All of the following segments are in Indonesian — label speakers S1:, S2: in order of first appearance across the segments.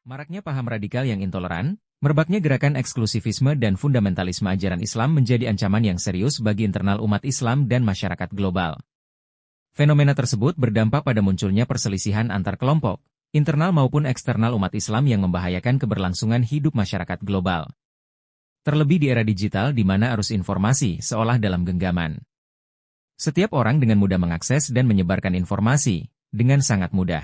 S1: Maraknya paham radikal yang intoleran, merebaknya gerakan eksklusivisme dan fundamentalisme ajaran Islam menjadi ancaman yang serius bagi internal umat Islam dan masyarakat global. Fenomena tersebut berdampak pada munculnya perselisihan antar kelompok, internal maupun eksternal umat Islam yang membahayakan keberlangsungan hidup masyarakat global. Terlebih di era digital di mana arus informasi seolah dalam genggaman. Setiap orang dengan mudah mengakses dan menyebarkan informasi, dengan sangat mudah.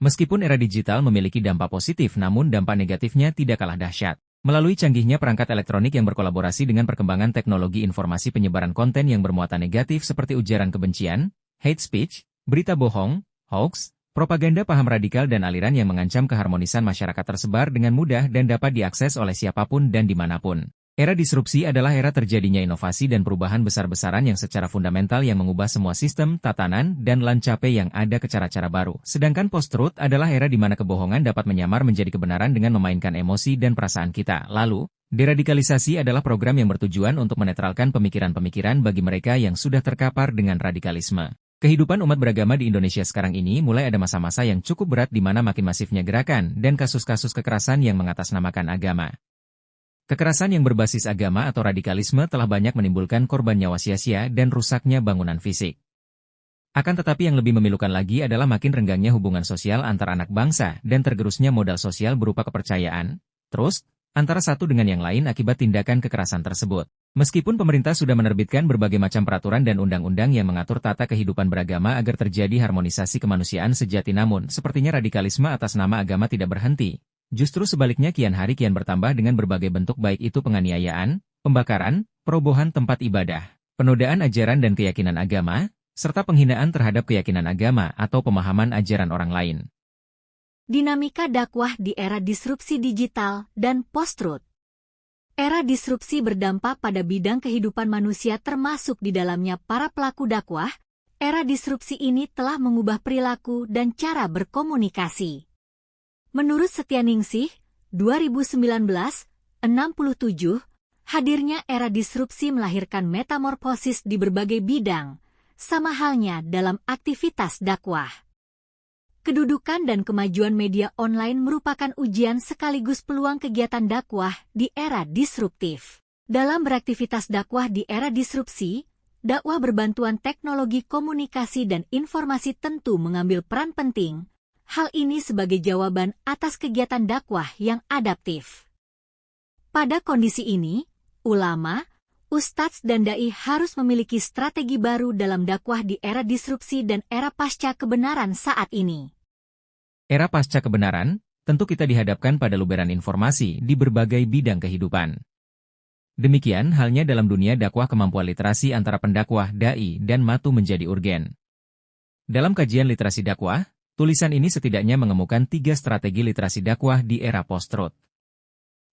S1: Meskipun era digital memiliki dampak positif namun dampak negatifnya tidak kalah dahsyat. Melalui canggihnya perangkat elektronik yang berkolaborasi dengan perkembangan teknologi informasi penyebaran konten yang bermuatan negatif seperti ujaran kebencian, hate speech, berita bohong, hoax, propaganda paham radikal dan aliran yang mengancam keharmonisan masyarakat tersebar dengan mudah dan dapat diakses oleh siapapun dan dimanapun. Era disrupsi adalah era terjadinya inovasi dan perubahan besar-besaran yang secara fundamental yang mengubah semua sistem, tatanan, dan lancape yang ada ke cara-cara baru. Sedangkan post-truth adalah era di mana kebohongan dapat menyamar menjadi kebenaran dengan memainkan emosi dan perasaan kita. Lalu, deradikalisasi adalah program yang bertujuan untuk menetralkan pemikiran-pemikiran bagi mereka yang sudah terkapar dengan radikalisme. Kehidupan umat beragama di Indonesia sekarang ini mulai ada masa-masa yang cukup berat di mana makin masifnya gerakan dan kasus-kasus kekerasan yang mengatasnamakan agama. Kekerasan yang berbasis agama atau radikalisme telah banyak menimbulkan korban nyawa sia-sia dan rusaknya bangunan fisik. Akan tetapi yang lebih memilukan lagi adalah makin renggangnya hubungan sosial antar anak bangsa dan tergerusnya modal sosial berupa kepercayaan, trust, antara satu dengan yang lain akibat tindakan kekerasan tersebut. Meskipun pemerintah sudah menerbitkan berbagai macam peraturan dan undang-undang yang mengatur tata kehidupan beragama agar terjadi harmonisasi kemanusiaan sejati namun sepertinya radikalisme atas nama agama tidak berhenti. Justru sebaliknya kian hari kian bertambah dengan berbagai bentuk baik itu penganiayaan, pembakaran, perobohan tempat ibadah, penodaan ajaran dan keyakinan agama, serta penghinaan terhadap keyakinan agama atau pemahaman ajaran orang lain.
S2: Dinamika dakwah di era disrupsi digital dan post-truth. Era disrupsi berdampak pada bidang kehidupan manusia termasuk di dalamnya para pelaku dakwah. Era disrupsi ini telah mengubah perilaku dan cara berkomunikasi. Menurut Setyaningsih, 2019, 67, hadirnya era disrupsi melahirkan metamorfosis di berbagai bidang, sama halnya dalam aktivitas dakwah. Kedudukan dan kemajuan media online merupakan ujian sekaligus peluang kegiatan dakwah di era disruptif. Dalam beraktivitas dakwah di era disrupsi, dakwah berbantuan teknologi komunikasi dan informasi tentu mengambil peran penting. Hal ini sebagai jawaban atas kegiatan dakwah yang adaptif. Pada kondisi ini, ulama, ustadz dan dai harus memiliki strategi baru dalam dakwah di era disrupsi dan era pasca kebenaran saat ini.
S1: Era pasca kebenaran, tentu kita dihadapkan pada luberan informasi di berbagai bidang kehidupan. Demikian halnya dalam dunia dakwah kemampuan literasi antara pendakwah, dai, dan matu menjadi urgen. Dalam kajian literasi dakwah, tulisan ini setidaknya mengemukan 3 strategi literasi dakwah di era post-truth.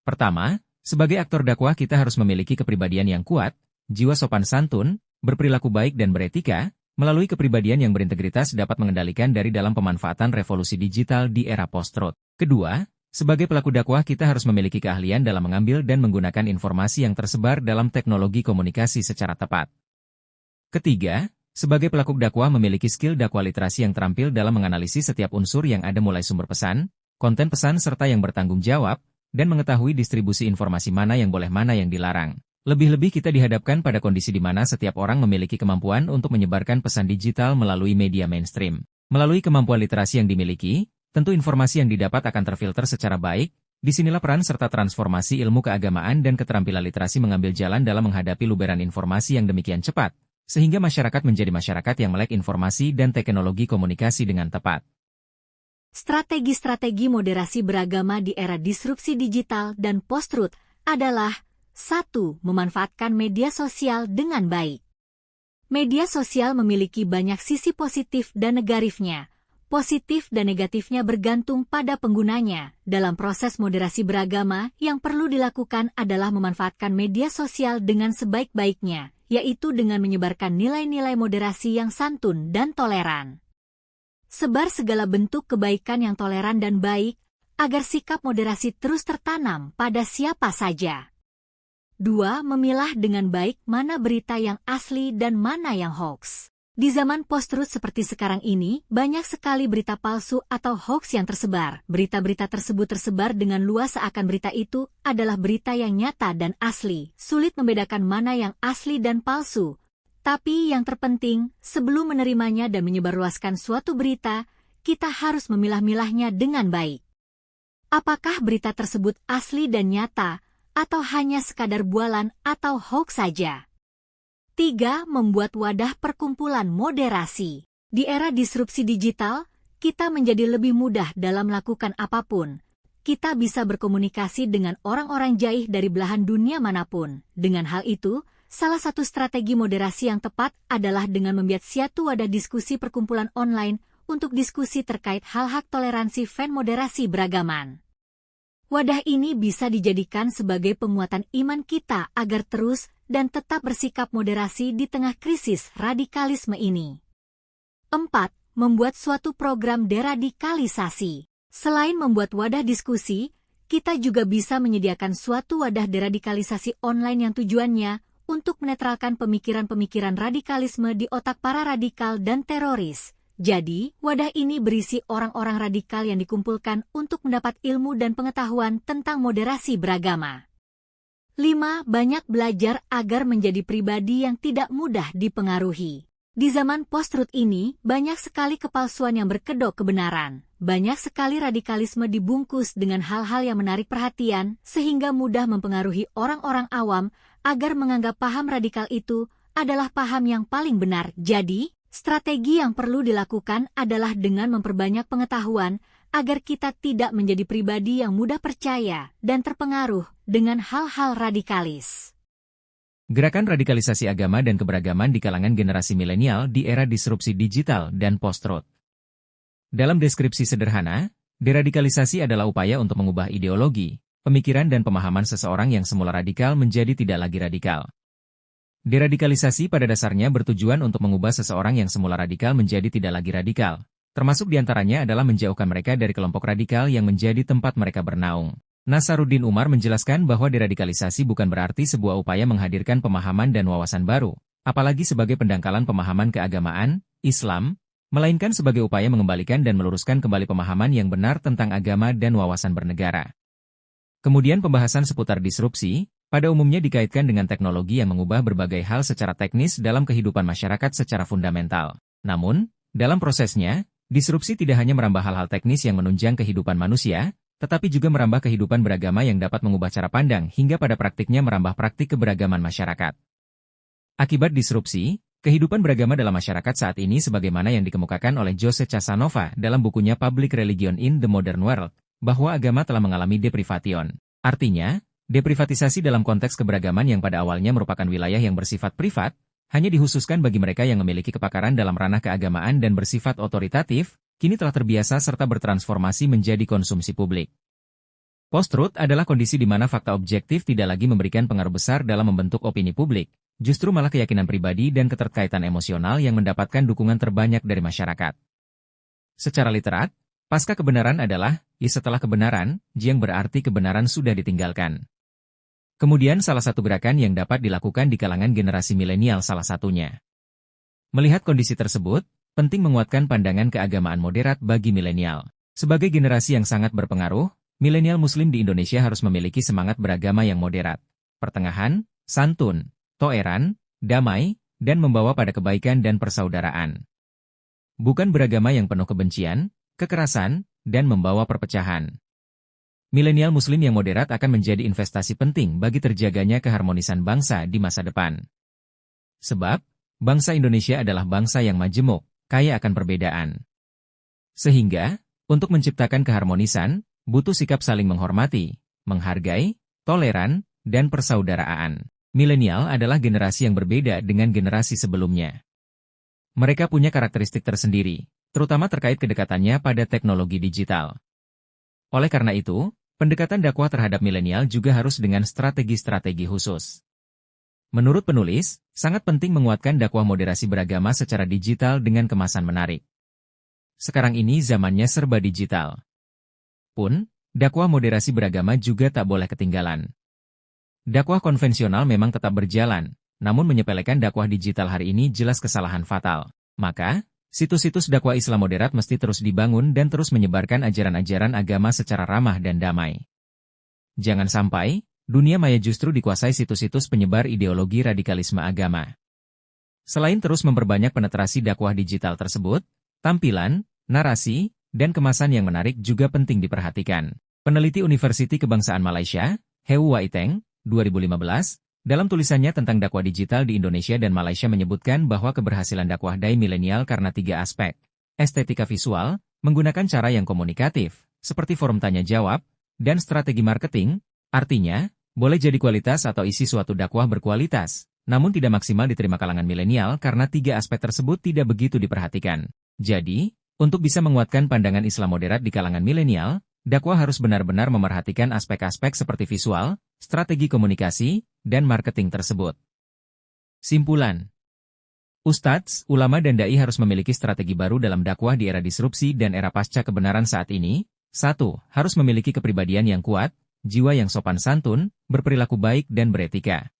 S1: Pertama, sebagai aktor dakwah kita harus memiliki kepribadian yang kuat, jiwa sopan santun, berperilaku baik dan beretika, melalui kepribadian yang berintegritas dapat mengendalikan dari dalam pemanfaatan revolusi digital di era post-truth. Kedua, sebagai pelaku dakwah kita harus memiliki keahlian dalam mengambil dan menggunakan informasi yang tersebar dalam teknologi komunikasi secara tepat. Ketiga, sebagai pelaku dakwah memiliki skill dakwah literasi yang terampil dalam menganalisis setiap unsur yang ada mulai sumber pesan, konten pesan serta yang bertanggung jawab, dan mengetahui distribusi informasi mana yang boleh mana yang dilarang. Lebih-lebih kita dihadapkan pada kondisi di mana setiap orang memiliki kemampuan untuk menyebarkan pesan digital melalui media mainstream. Melalui kemampuan literasi yang dimiliki, tentu informasi yang didapat akan terfilter secara baik, disinilah peran serta transformasi ilmu keagamaan dan keterampilan literasi mengambil jalan dalam menghadapi luberan informasi yang demikian cepat. Sehingga masyarakat menjadi masyarakat yang melek informasi dan teknologi komunikasi dengan tepat.
S2: Strategi-strategi moderasi beragama di era disrupsi digital dan post-truth adalah 1. Memanfaatkan media sosial dengan baik. Media sosial memiliki banyak sisi positif dan negatifnya. Positif dan negatifnya bergantung pada penggunanya. Dalam proses moderasi beragama, yang perlu dilakukan adalah memanfaatkan media sosial dengan sebaik-baiknya, yaitu dengan menyebarkan nilai-nilai moderasi yang santun dan toleran. Sebar segala bentuk kebaikan yang toleran dan baik, agar sikap moderasi terus tertanam pada siapa saja. 2. Memilah dengan baik mana berita yang asli dan mana yang hoax. Di zaman post-truth seperti sekarang ini, banyak sekali berita palsu atau hoax yang tersebar. Berita-berita tersebut tersebar dengan luas seakan berita itu adalah berita yang nyata dan asli. Sulit membedakan mana yang asli dan palsu. Tapi yang terpenting, sebelum menerimanya dan menyebarluaskan suatu berita, kita harus memilah-milahnya dengan baik. Apakah berita tersebut asli dan nyata, atau hanya sekadar bualan atau hoax saja? 3. Membuat wadah perkumpulan moderasi. Di era disrupsi digital, kita menjadi lebih mudah dalam melakukan apapun. Kita bisa berkomunikasi dengan orang-orang jauh dari belahan dunia manapun. Dengan hal itu, salah satu strategi moderasi yang tepat adalah dengan membuat suatu wadah diskusi perkumpulan online untuk diskusi terkait hal-hak toleransi fan moderasi beragaman. Wadah ini bisa dijadikan sebagai penguatan iman kita agar terus dan tetap bersikap moderasi di tengah krisis radikalisme ini. 4. Membuat suatu program deradikalisasi. Selain membuat wadah diskusi, kita juga bisa menyediakan suatu wadah deradikalisasi online yang tujuannya untuk menetralkan pemikiran-pemikiran radikalisme di otak para radikal dan teroris. Jadi, wadah ini berisi orang-orang radikal yang dikumpulkan untuk mendapat ilmu dan pengetahuan tentang moderasi beragama. 5. Banyak belajar agar menjadi pribadi yang tidak mudah dipengaruhi. Di zaman post-truth ini, banyak sekali kepalsuan yang berkedok kebenaran. Banyak sekali radikalisme dibungkus dengan hal-hal yang menarik perhatian, sehingga mudah mempengaruhi orang-orang awam agar menganggap paham radikal itu adalah paham yang paling benar. Jadi, strategi yang perlu dilakukan adalah dengan memperbanyak pengetahuan agar kita tidak menjadi pribadi yang mudah percaya dan terpengaruh dengan hal-hal radikalis.
S1: Gerakan radikalisasi agama dan keberagaman di kalangan generasi milenial di era disrupsi digital dan post-truth. Dalam deskripsi sederhana, deradikalisasi adalah upaya untuk mengubah ideologi, pemikiran dan pemahaman seseorang yang semula radikal menjadi tidak lagi radikal. Deradikalisasi pada dasarnya bertujuan untuk mengubah seseorang yang semula radikal menjadi tidak lagi radikal, termasuk diantaranya adalah menjauhkan mereka dari kelompok radikal yang menjadi tempat mereka bernaung. Nasaruddin Umar menjelaskan bahwa deradikalisasi bukan berarti sebuah upaya menghadirkan pemahaman dan wawasan baru, apalagi sebagai pendangkalan pemahaman keagamaan, Islam, melainkan sebagai upaya mengembalikan dan meluruskan kembali pemahaman yang benar tentang agama dan wawasan bernegara. Kemudian pembahasan seputar disrupsi, pada umumnya dikaitkan dengan teknologi yang mengubah berbagai hal secara teknis dalam kehidupan masyarakat secara fundamental. Namun, dalam prosesnya, disrupsi tidak hanya merambah hal-hal teknis yang menunjang kehidupan manusia, tetapi juga merambah kehidupan beragama yang dapat mengubah cara pandang hingga pada praktiknya merambah praktik keberagaman masyarakat. Akibat disrupsi, kehidupan beragama dalam masyarakat saat ini sebagaimana yang dikemukakan oleh Jose Casanova dalam bukunya Public Religion in the Modern World, bahwa agama telah mengalami deprivation. Artinya, deprivatisasi dalam konteks keberagaman yang pada awalnya merupakan wilayah yang bersifat privat, hanya dikhususkan bagi mereka yang memiliki kepakaran dalam ranah keagamaan dan bersifat otoritatif, kini telah terbiasa serta bertransformasi menjadi konsumsi publik. Post-truth adalah kondisi di mana fakta objektif tidak lagi memberikan pengaruh besar dalam membentuk opini publik, justru malah keyakinan pribadi dan keterkaitan emosional yang mendapatkan dukungan terbanyak dari masyarakat. Secara literat, pasca kebenaran adalah, setelah kebenaran, yang berarti kebenaran sudah ditinggalkan. Kemudian salah satu gerakan yang dapat dilakukan di kalangan generasi milenial salah satunya. Melihat kondisi tersebut, penting menguatkan pandangan keagamaan moderat bagi milenial. Sebagai generasi yang sangat berpengaruh, milenial muslim di Indonesia harus memiliki semangat beragama yang moderat, pertengahan, santun, toleran, damai, dan membawa pada kebaikan dan persaudaraan. Bukan beragama yang penuh kebencian, kekerasan, dan membawa perpecahan. Milenial muslim yang moderat akan menjadi investasi penting bagi terjaganya keharmonisan bangsa di masa depan. Sebab, bangsa Indonesia adalah bangsa yang majemuk, kaya akan perbedaan. Sehingga, untuk menciptakan keharmonisan, butuh sikap saling menghormati, menghargai, toleran, dan persaudaraan. Milenial adalah generasi yang berbeda dengan generasi sebelumnya. Mereka punya karakteristik tersendiri, terutama terkait kedekatannya pada teknologi digital. Oleh karena itu, pendekatan dakwah terhadap milenial juga harus dengan strategi-strategi khusus. Menurut penulis, sangat penting menguatkan dakwah moderasi beragama secara digital dengan kemasan menarik. Sekarang ini zamannya serba digital. Pun, dakwah moderasi beragama juga tak boleh ketinggalan. Dakwah konvensional memang tetap berjalan, namun menyepelekan dakwah digital hari ini jelas kesalahan fatal. Maka, situs-situs dakwah Islam moderat mesti terus dibangun dan terus menyebarkan ajaran-ajaran agama secara ramah dan damai. Jangan sampai, dunia maya justru dikuasai situs-situs penyebar ideologi radikalisme agama. Selain terus memperbanyak penetrasi dakwah digital tersebut, tampilan, narasi, dan kemasan yang menarik juga penting diperhatikan. Peneliti Universiti Kebangsaan Malaysia, Heu Waiteng, 2015, dalam tulisannya tentang dakwah digital di Indonesia dan Malaysia menyebutkan bahwa keberhasilan dakwah dai milenial karena 3 aspek. Estetika visual, menggunakan cara yang komunikatif, seperti forum tanya-jawab, dan strategi marketing, artinya, boleh jadi kualitas atau isi suatu dakwah berkualitas, namun tidak maksimal diterima kalangan milenial karena 3 aspek tersebut tidak begitu diperhatikan. Jadi, untuk bisa menguatkan pandangan Islam moderat di kalangan milenial, dakwah harus benar-benar memerhatikan aspek-aspek seperti visual, strategi komunikasi, dan marketing tersebut. Simpulan. Ustadz, ulama dan dai harus memiliki strategi baru dalam dakwah di era disrupsi dan era pasca kebenaran saat ini. 1. Harus memiliki kepribadian yang kuat, jiwa yang sopan santun, berperilaku baik dan beretika.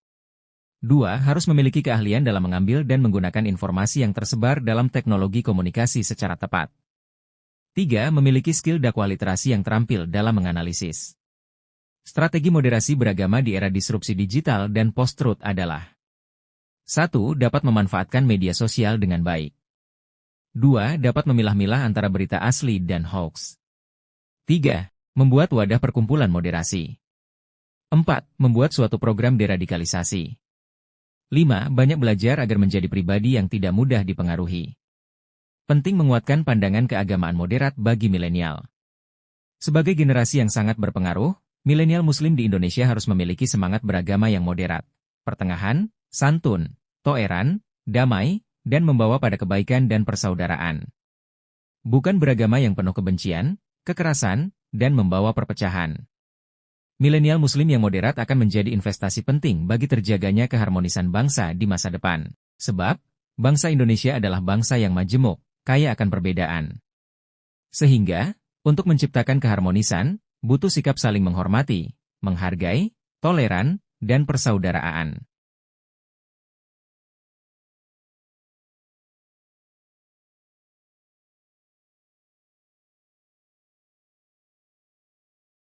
S1: 2. Harus memiliki keahlian dalam mengambil dan menggunakan informasi yang tersebar dalam teknologi komunikasi secara tepat. 3. Memiliki skill dakwah literasi yang terampil dalam menganalisis. Strategi moderasi beragama di era disrupsi digital dan post-truth adalah 1. Dapat memanfaatkan media sosial dengan baik. 2. Dapat memilah-milah antara berita asli dan hoax. 3. Membuat wadah perkumpulan moderasi. 4. Membuat suatu program deradikalisasi. 5. Banyak belajar agar menjadi pribadi yang tidak mudah dipengaruhi. Penting menguatkan pandangan keagamaan moderat bagi milenial. Sebagai generasi yang sangat berpengaruh, milenial Muslim di Indonesia harus memiliki semangat beragama yang moderat, pertengahan, santun, toleran, damai, dan membawa pada kebaikan dan persaudaraan. Bukan beragama yang penuh kebencian, kekerasan, dan membawa perpecahan. Milenial Muslim yang moderat akan menjadi investasi penting bagi terjaganya keharmonisan bangsa di masa depan. Sebab, bangsa Indonesia adalah bangsa yang majemuk, kaya akan perbedaan. Sehingga, untuk menciptakan keharmonisan, butuh sikap saling menghormati, menghargai, toleran, dan persaudaraan.